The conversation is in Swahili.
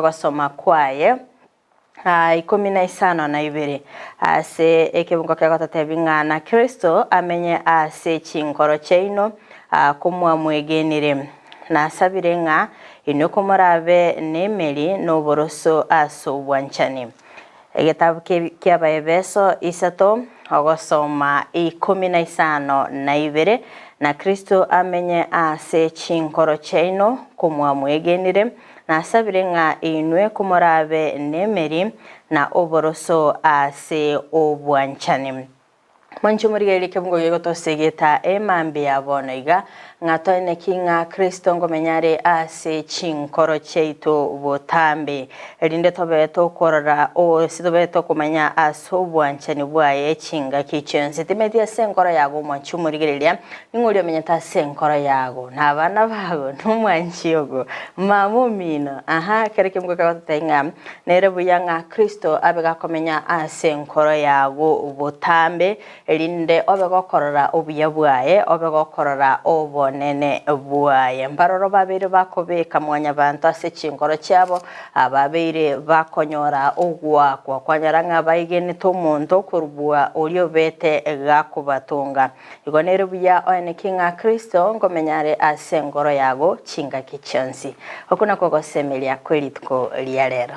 Gosoma kwaye 12 ase ekebungo kya gotatebing'ana Kristo amenye ase chinkoro cheino kumwa mwegenire nasabire ng'a ino komorabe nemeri n'oboroso ase obwanchani. Egitabu ky'Abaefeso 3 ogosoma 12 na Kristo amenye ase chinkoro cheino kumwa mwegenire nasabire ng'a inwe komorabe nemeri na oboroso ase obwanchani. Mwanchu murigeri kebungo yegotosegeta emambe yabono iga ng'atoine kinga Kristo ngomenyare ase chinkoro cheito botambe rinde tobeto korora o sidobeto kumenya ase obwanchani bwaye chinga kichonse timetia senkoro yago mwanchu murigereria ing'uri omenyeta senkoro yago nabana bago numwanchiogo mamumino kere kebungo kagotainga nere buyanga Kristo abega komenya ase senkoro yago botambe rinde obegokorora obuya bwaye obegokorora obonene bwaye mbaroro babere bakobeka mwanya bantu ase chinkoro cyabo ababeire bakonyora ogwakwa kwanyaranga bayigenete omonto kurubwa orio bete gakubatunga igonere buya one kinga Kristo ngomenyare ase ngoro yago chinga kichonsi okuna kogosemelia kwelitko lya rero.